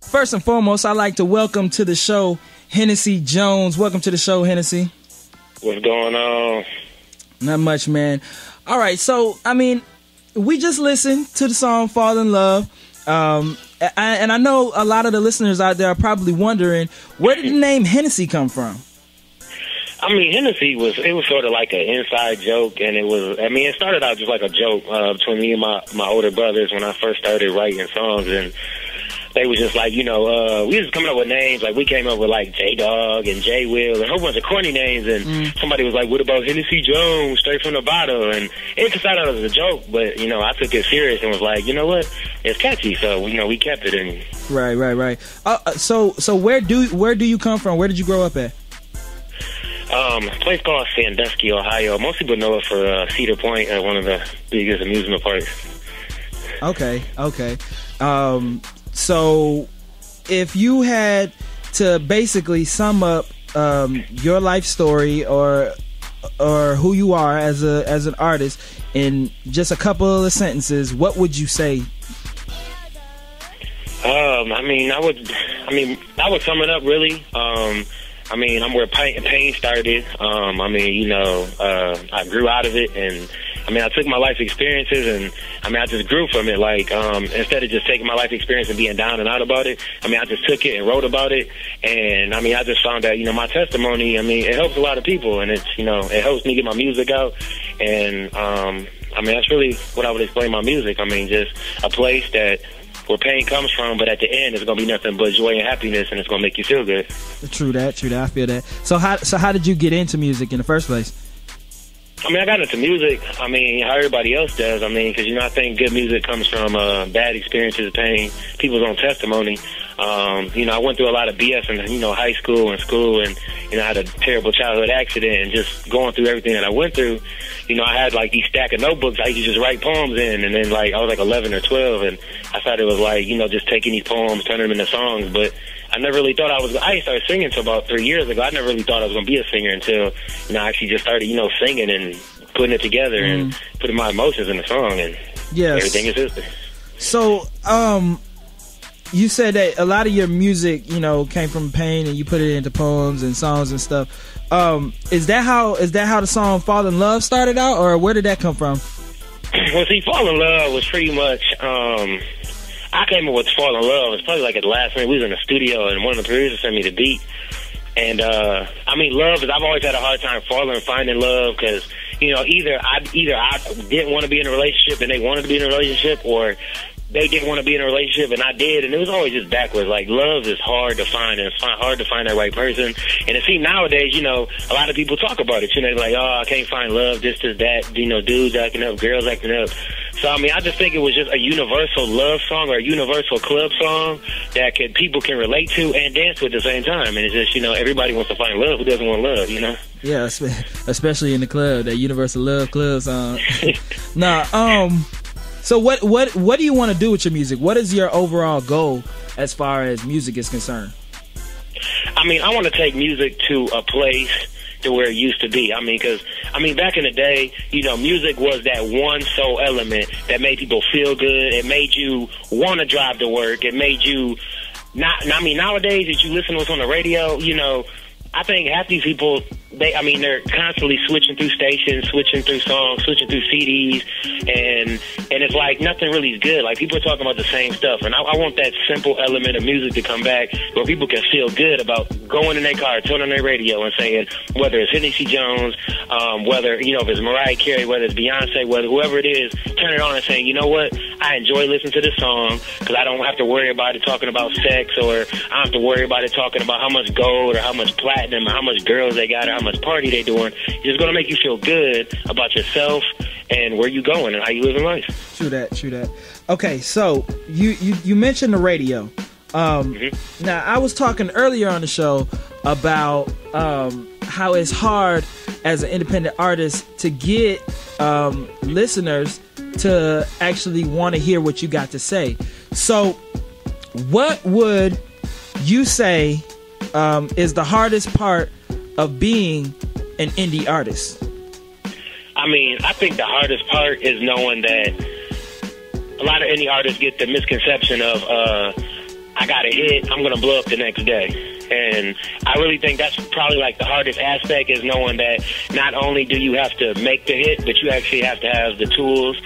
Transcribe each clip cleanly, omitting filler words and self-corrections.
First and foremost, I'd like to welcome to the show Hennessy Jones. Welcome to the show, Hennessy. What's going on? Not much, man. All right, so, I mean, we just listened to the song Fall in Love. And I know a lot of the listeners out there are probably wondering, where did the name Hennessy come from? I mean, Hennessy was sort of like an inside joke, and it started out just like a joke between me and my older brothers when I first started writing songs, and they was just like, we was just coming up with names. Like, we came up with, like, J-Dog and J-Will and a whole bunch of corny names. And somebody was like, what about Hennessy Jones, straight from the bottle? And it just started out as a joke. But, I took it serious and was like, you know what? It's catchy. So, we kept it in. Right. So where do you come from? Where did you grow up at? A place called Sandusky, Ohio. Most people know it for Cedar Point, one of the biggest amusement parks. Okay. So, if you had to basically sum up your life story or who you are as an artist in just a couple of sentences, what would you say? I would sum it up really. I'm where pain started. I grew out of it, and I took my life experiences, and I just grew from it. Like, instead of just taking my life experience and being down and out about it, I just took it and wrote about it. And I just found that, my testimony, it helps a lot of people, and it's, it helps me get my music out. And, that's really what I would explain my music. Just a place where pain comes from, but at the end, it's going to be nothing but joy and happiness, and it's going to make you feel good. True that. I feel that. So how did you get into music in the first place? I got into music, how everybody else does. Because, I think good music comes from bad experiences, pain, people's own testimony. I went through a lot of BS in, high school and school, and, I had a terrible childhood accident, and just going through everything that I went through, I had, like, these stack of notebooks I used to just write poems in, and then, like, I was, like, 11 or 12, and I thought it was, like, just taking these poems, turning them into songs, but I never really thought I started singing until about 3 years ago. I never really thought I was going to be a singer until, I actually just started, singing and putting it together and putting my emotions in the song, and everything is history. So, you said that a lot of your music, came from pain, and you put it into poems and songs and stuff. Is that how the song "Fall in Love" started out, or where did that come from? Well, see, "Fall in Love" was pretty much. I came up with "Fall in Love." It's probably like at the last minute. We was in the studio, and one of the producers sent me the beat. And love is. I've always had a hard time finding love, because either I didn't want to be in a relationship and they wanted to be in a relationship, or they didn't want to be in a relationship and I did, and it was always just backwards. Like, love is hard to find, and it's hard to find that right person. And it seems nowadays, a lot of people talk about it. They're like, oh, I can't find love, this, that, dudes acting up, girls acting up. So, I just think it was just a universal love song, or a universal club song that people can relate to and dance with at the same time. And it's just, everybody wants to find love. Who doesn't want love, Yeah, especially in the club, that universal love club song. So what do you want to do with your music? What is your overall goal as far as music is concerned? I want to take music to a place to where it used to be. Because back in the day, music was that one sole element that made people feel good. It made you want to drive to work. It made you nowadays, if you listen to what's on the radio, I think half these people, they're constantly switching through stations, switching through songs, switching through CDs, and it's like nothing really is good. Like, people are talking about the same stuff, and I want that simple element of music to come back where people can feel good about going in their car, turning on their radio and saying, whether it's Hennessy Jones, whether, if it's Mariah Carey, whether it's Beyonce, whether whoever it is, turn it on and saying, you know what, I enjoy listening to this song, because I don't have to worry about it talking about sex, or I don't have to worry about it talking about how much gold or how much platinum or how much girls they got or how much party they doing. It's just going to make you feel good about yourself and where you going and how you living life. True that. Okay, so you mentioned the radio. Now, I was talking earlier on the show about how it's hard as an independent artist to get listeners to actually want to hear what you got to say. So what would you say is the hardest part of being an indie artist? I think the hardest part is knowing that a lot of indie artists get the misconception of I got a hit, I'm gonna blow up the next day. And I really think that's probably like the hardest aspect, is knowing that not only do you have to make the hit, but you actually have to have the tools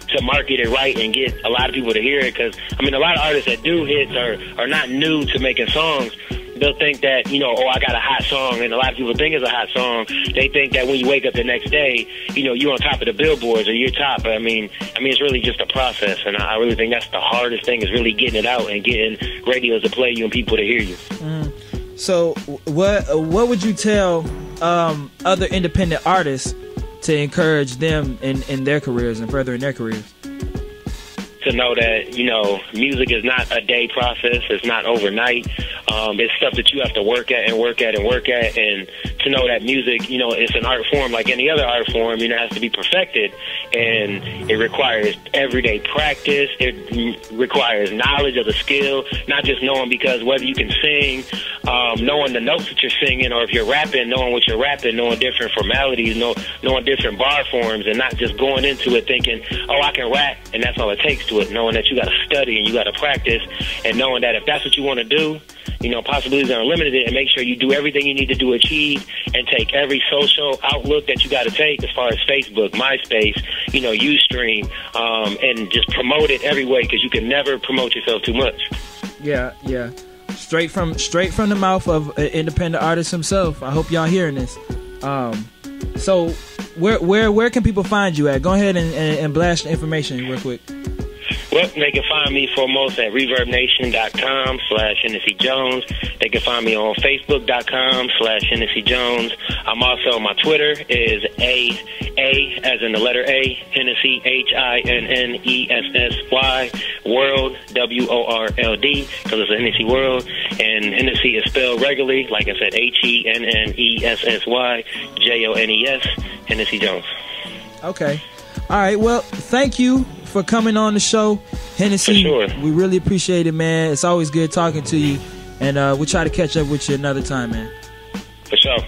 to market it right and get a lot of people to hear it. Because, I mean, a lot of artists that do hits are not new to making songs. They'll think that, you know, oh, I got a hot song, and a lot of people think it's a hot song. They think that when you wake up the next day, you know, you're on top of the billboards or you're top. But I mean, it's really just a process, and I really think that's the hardest thing, is really getting it out and getting radios to play you and people to hear you. So what would you tell other independent artists to encourage them in their careers and further in their careers? To know that, you know, music is not a day process. It's not overnight. It's stuff that you have to work at and work at and work at. And to know that music, you know, it's an art form like any other art form. You know, it has to be perfected. And it requires everyday practice. It requires knowledge of the skill, not just knowing, because whether you can sing, knowing the notes that you're singing, or if you're rapping, knowing what you're rapping, knowing different formalities, knowing different bar forms, and not just going into it thinking, oh, I can rap, and that's all it takes to it. Knowing that you got to study and you got to practice, and knowing that if that's what you want to do, you know, possibilities are unlimited, and make sure you do everything you need to achieve, and take every social outlook that you got to take, as far as Facebook, MySpace, you know, Ustream, and just promote it every way, because you can never promote yourself too much. Yeah. Straight from the mouth of an independent artist himself. I hope y'all hearing this. So where can people find you at? Go ahead and blast the information real quick. Well, they can find me foremost at ReverbNation.com/Hennessy Jones. They can find me on Facebook.com/Hennessy Jones. I'm also, my Twitter is A as in the letter A, Hennessy, HINNESSY, World, WORLD, because it's a Hennessy World. And Hennessy is spelled regularly, like I said, HENNESSY, JONES, Hennessy Jones. Okay. All right. Well, thank you for coming on the show, Hennessy. For sure. We really appreciate it, man. It's always good talking to you, and we'll try to catch up with you another time, man. For sure.